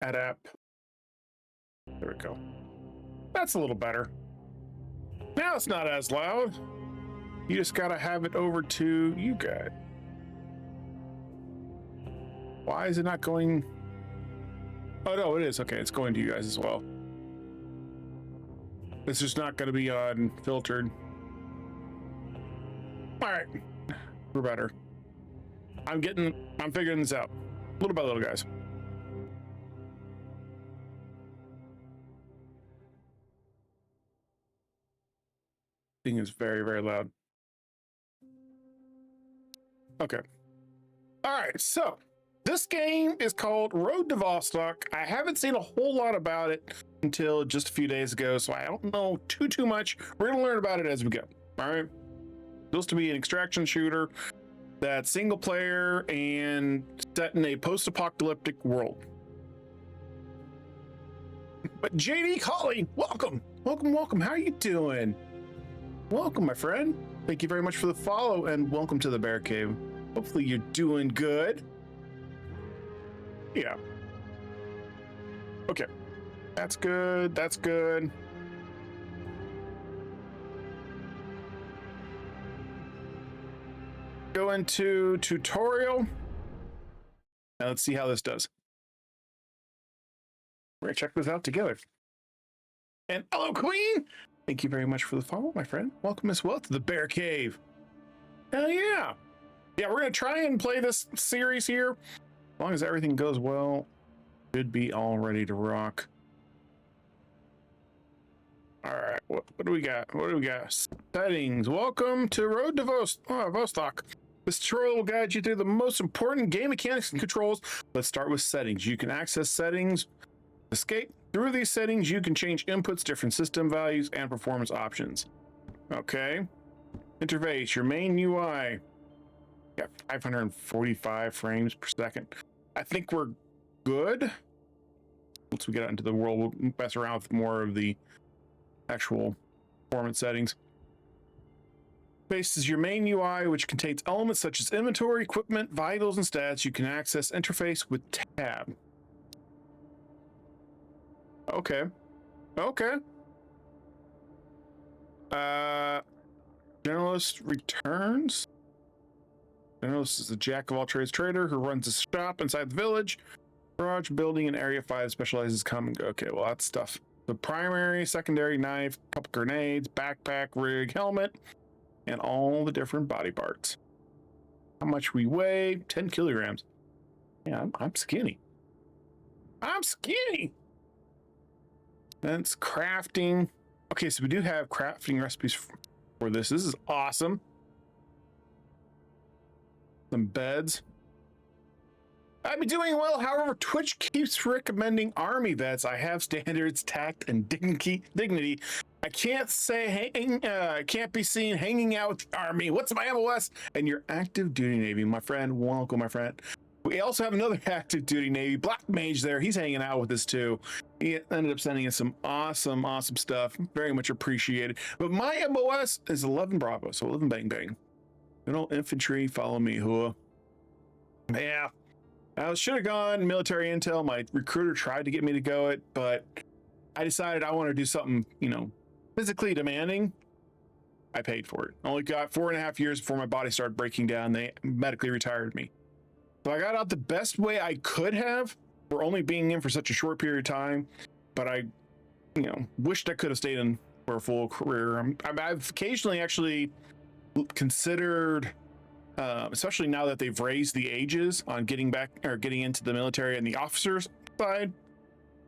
Add app. There we go. That's a little better. Now it's not as loud. You just gotta have it over to you guys. Why is it not going? Oh no, it is. Okay, it's going to you guys as well. It's just not going to be unfiltered. All right, we're better. I'm figuring this out little by little, guys. Thing is very, very loud. Okay. All right, so this game is called Road to Vostok. I haven't seen a whole lot about it until just a few days ago, so I don't know too much. We're gonna learn about it as we go. All right. Supposed to be an extraction shooter that's single player and set in a post-apocalyptic world. But JD Colley, welcome. How are you doing? Welcome, my friend. Thank you very much for the follow and welcome to the Bear Cave. Hopefully you're doing good. Yeah. Okay. That's good. Go into tutorial. Now let's see how this does. We're gonna check this out together. And hello, Queen! Thank you very much for the follow, my friend. Welcome as well to the Bear Cave. Hell yeah. Yeah, we're gonna try and play this series here. As long as everything goes well, should be all ready to rock. All right, what do we got? Settings. Welcome to Road to Vostok. This tutorial will guide you through the most important game mechanics and controls. Let's start with settings. You can access settings. Escape. Through these settings, you can change inputs, different system values, and performance options. Okay. Interface. Your main UI. Got 545 frames per second. I think we're good. Once we get out into the world, we'll mess around with more of the actual performance settings. Base is your main UI, which contains elements such as inventory, equipment, vitals, and stats. You can access interface with tab. Okay. Generalist returns. Generalist is a jack of all trades trader who runs a shop inside the village. Garage, building, and area 5 specializes come and go. Okay, well, that's stuff. The primary, secondary, knife, couple grenades, backpack, rig, helmet, and all the different body parts. How much we weigh? 10 kilograms. Yeah, I'm skinny. That's crafting. Okay, so we do have crafting recipes for this. This is awesome. Some beds. I'd be doing well, however, Twitch keeps recommending army vets. I have standards, tact, and dignity. I can't be seen hanging out with the army. What's my MOS? And your active duty Navy, my friend. Welcome, my friend. We also have another active duty Navy, Black Mage there. He's hanging out with us too. He ended up sending us some awesome stuff. Very much appreciated. But my MOS is 11 Bravo, so 11 bang bang. Good old infantry, follow me, Hua. Yeah. I should have gone military intel. My recruiter tried to get me to go it, but I decided I want to do something, physically demanding. I paid for it. Only got 4.5 years before my body started breaking down. They medically retired me. So I got out the best way I could have for only being in for such a short period of time, but I, wished I could have stayed in for a full career. I've occasionally actually considered, especially now that they've raised the ages on getting into the military and the officers side,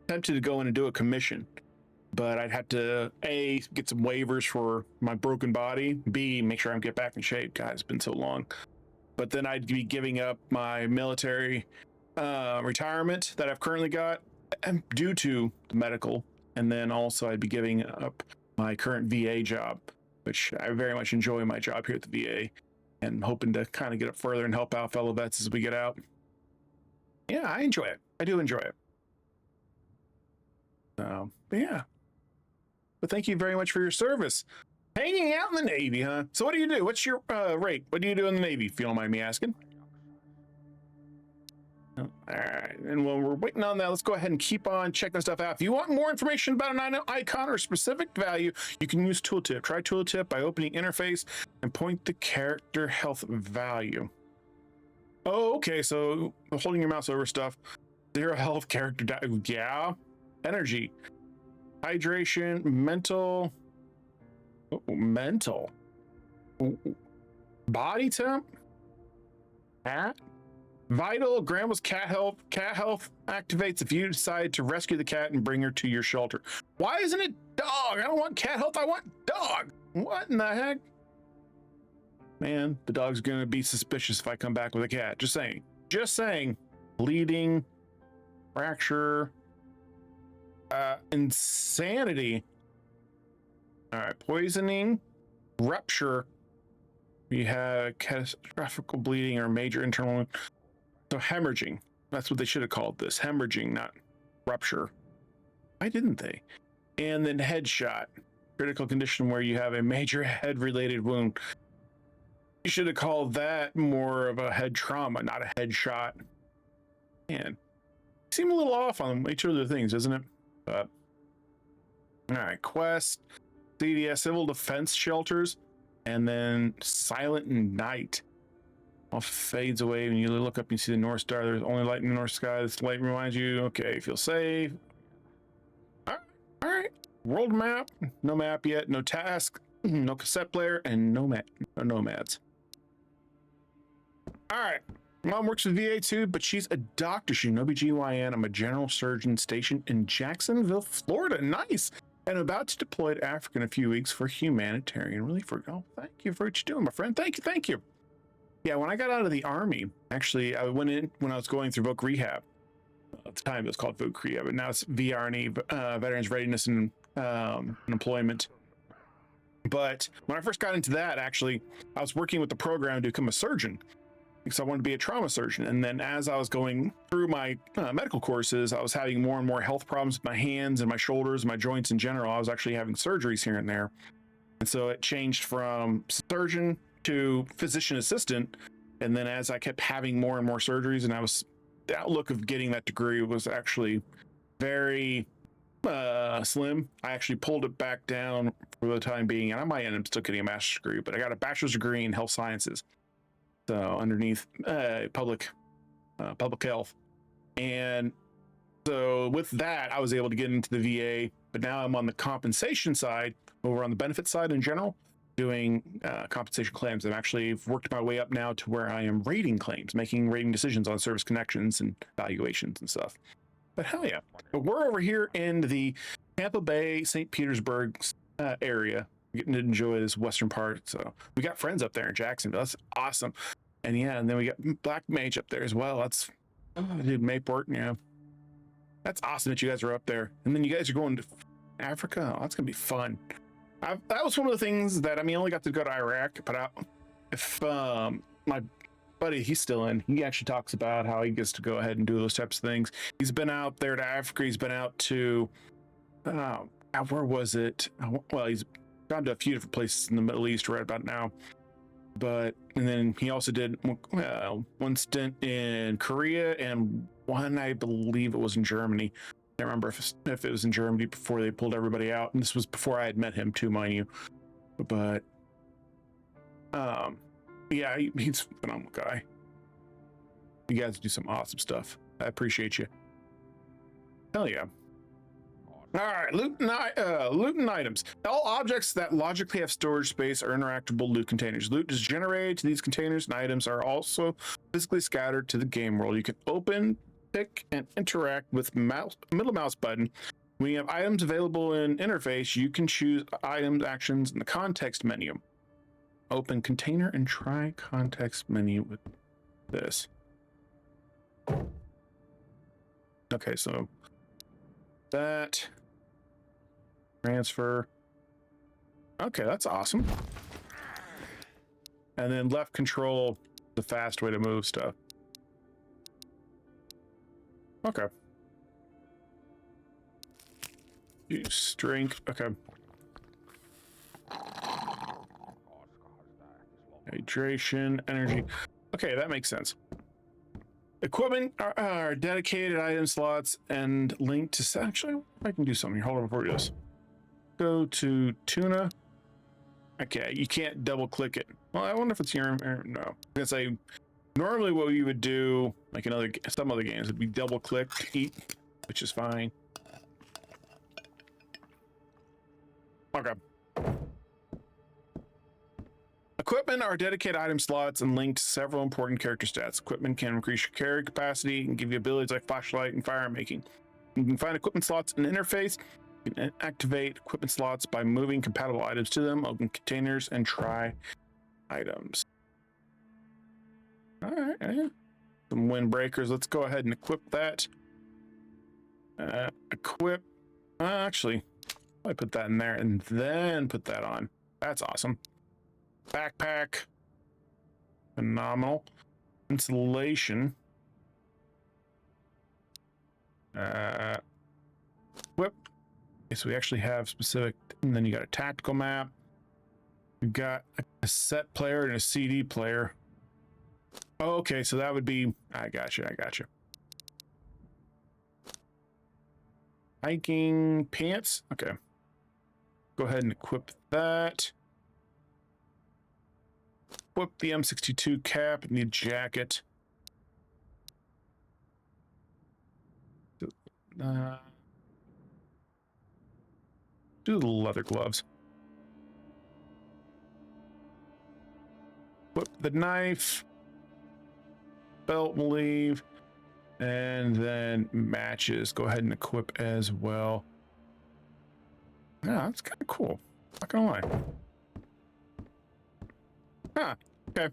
tempted to go in and do a commission. But I'd have to A, get some waivers for my broken body, B, make sure I get back in shape. God, it's been so long. But then I'd be giving up my military retirement that I've currently got due to the medical. And then also I'd be giving up my current VA job, which I very much enjoy my job here at the VA and hoping to kind of get up further and help out fellow vets as we get out. Yeah, I enjoy it. I do enjoy it. But yeah. But thank you very much for your service. Hanging out in the Navy, huh? So what do you do? What's your rate? What do you do in the Navy, if you don't mind me asking? All right, and while we're waiting on that, let's go ahead and keep on checking stuff out. If you want more information about an icon or specific value, you can use tooltip. Try tooltip by opening interface and point the character health value. Oh, okay, so holding your mouse over stuff. 0 health, character yeah. Energy, hydration, mental, mental, body temp, cat, vital, grandma's cat health. Cat health activates if you decide to rescue the cat and bring her to your shelter. Why isn't it dog? I don't want cat health, I want dog. What in the heck? Man, the dog's gonna be suspicious if I come back with a cat. Just saying. Just saying. Bleeding, fracture, insanity. All right, poisoning, rupture. We have catastrophic bleeding or major internal. So hemorrhaging. That's what they should have called this. Hemorrhaging, not rupture. Why didn't they? And then headshot. Critical condition where you have a major head-related wound. You should have called that more of a head trauma, not a headshot. Man, seem a little off on each of the things, isn't it? But all right, quest, CDS, civil defense shelters, and then silent night. All fades away when you look up and you see the North Star. There's only light in the North Sky. This light reminds you, okay, feel safe. All right. World map, no map yet, no task, no cassette player, and no nomads. All right. Mom works with VA too, but she's a doctor. She's an OBGYN. I'm a general surgeon stationed in Jacksonville, Florida. Nice. And about to deploy to Africa in a few weeks for humanitarian relief work. Oh, thank you for what you're doing, my friend. Thank you. Yeah, when I got out of the Army, actually, I went in when I was going through voc rehab. At the time, it was called voc rehab, but now it's VRNE, Veterans Readiness and Employment. But when I first got into that, actually, I was working with the program to become a surgeon because I wanted to be a trauma surgeon. And then as I was going through my medical courses, I was having more and more health problems with my hands and my shoulders, my joints in general. I was actually having surgeries here and there. And so it changed from surgeon to physician assistant. And then as I kept having more and more surgeries, and the outlook of getting that degree was actually very slim. I actually pulled it back down for the time being, and I might end up still getting a master's degree, but I got a bachelor's degree in health sciences. So underneath public health. And so with that, I was able to get into the VA, but now I'm on the compensation side, over on the benefit side in general, doing compensation claims. I've actually worked my way up now to where I am rating claims, making rating decisions on service connections and valuations and stuff. But hell yeah. But we're over here in the Tampa Bay, St. Petersburg area, getting to enjoy this western part. So we got friends up there in Jacksonville. That's awesome. And yeah, and then we got Black Mage up there as well. That's, dude, Mayport, yeah. That's awesome that you guys are up there. And then you guys are going to Africa. Oh, that's going to be fun. That was one of the things that, I only got to go to Iraq, but if my buddy, he's still in, he actually talks about how he gets to go ahead and do those types of things. He's been out there to Africa. He's been out to, where was it? Well, he's gone to a few different places in the Middle East right about now. And then he also did one stint in Korea and one, I believe it was in Germany. I can't remember if it was in Germany before they pulled everybody out. And this was before I had met him too, mind you. But yeah, he's a phenomenal guy. You guys do some awesome stuff. I appreciate you. Hell yeah. All right, loot and items. All objects that logically have storage space are interactable loot containers. Loot is generated to these containers, and items are also physically scattered to the game world. You can open, pick, and interact with middle mouse button. When you have items available in interface, you can choose items actions in the context menu. Open container and try context menu with this. Okay, so that transfer. Okay, that's awesome. And then left control, the fast way to move stuff. Okay. Use strength. Okay. Hydration, energy. Okay, that makes sense. Equipment are dedicated item slots and linked to. Actually, I can do something. Hold on before we do this. Go to tuna. Okay, you can't double click it. Well, I wonder if it's here. No, I'm gonna say normally what you would do, like in some other games, would be double click eat, which is fine. Okay. Equipment are dedicated item slots and linked to several important character stats. Equipment can increase your carry capacity and give you abilities like flashlight and fire making. You can find equipment slots in the interface. You can activate equipment slots by moving compatible items to them, open containers, and try items. All right, some windbreakers. Let's go ahead and equip that. Equip. Actually, I put that in there and then put that on. That's awesome. Backpack. Phenomenal. Insulation. Whip. Okay, so we actually have specific, and then you got a tactical map. We've got a cassette player and a CD player. Oh, okay, so that would be, I got you. Hiking pants. Okay. Go ahead and equip that. Equip the M62 cap and the jacket. Do the leather gloves. Equip the knife. Belt will leave. And then matches. Go ahead and equip as well. Yeah, that's kind of cool. Not gonna lie. Huh, okay.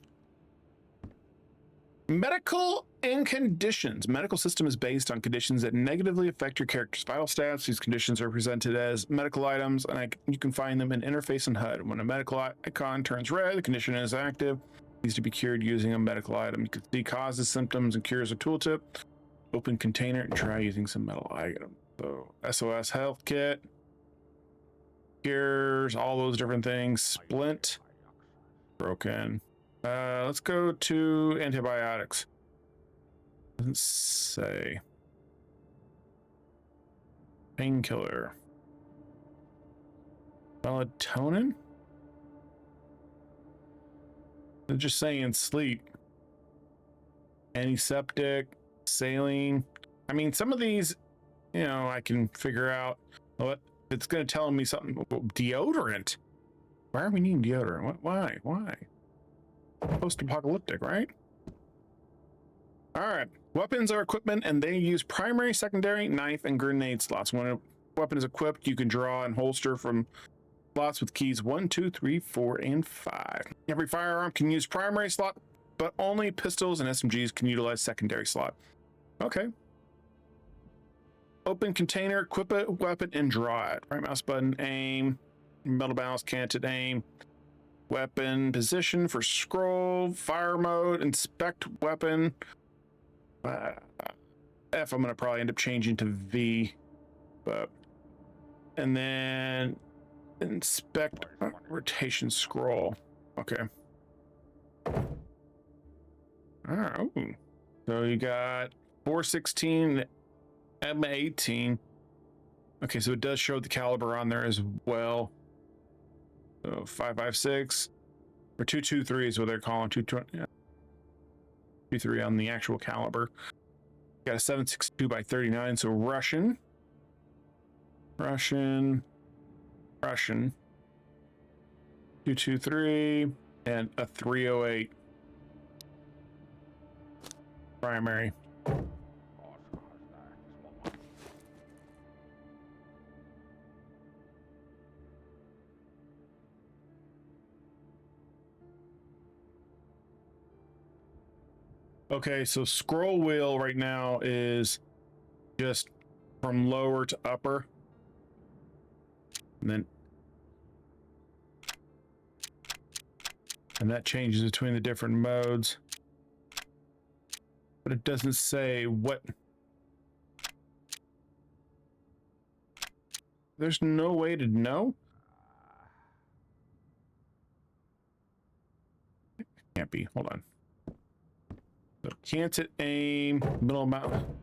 Medical and conditions. Medical system is based on conditions that negatively affect your character's vital stats. These conditions are presented as medical items, and you can find them in interface and HUD. When a medical icon turns red, the condition is active. It needs to be cured using a medical item. You can see causes, symptoms, and cures a tooltip. Open container and try using some metal item. So SOS health kit, cures, all those different things. Splint, broken. Let's go to antibiotics. Doesn't say. Painkiller. Melatonin? They're just saying sleep. Antiseptic, saline. I mean, some of these, you know, I can figure out. What it's going to tell me something. Deodorant. Why are we needing deodorant? Why? Post-apocalyptic, right? All right. Weapons are equipment, and they use primary, secondary, knife, and grenade slots. When a weapon is equipped, you can draw and holster from slots with keys 1, 2, 3, 4, and 5. Every firearm can use primary slot, but only pistols and SMGs can utilize secondary slot. Okay. Open container, equip a weapon, and draw it. Right mouse button, aim, metal balance, canted aim. Weapon position for scroll, fire mode, inspect weapon. F, I'm going to probably end up changing to V. But, and then inspect rotation scroll. Okay. Oh, so you got 416 M18. Okay, so it does show the caliber on there as well. So 5.56 or 2.23 is what they're calling 2.20. 2.3 on the actual caliber. Got a 7.62 by 39. So Russian. 2.23 and a 308 primary. Okay, so scroll wheel right now is just from lower to upper. And that changes between the different modes. But it doesn't say what. There's no way to know. It can't be. Hold on. So Canted aim, middle amount.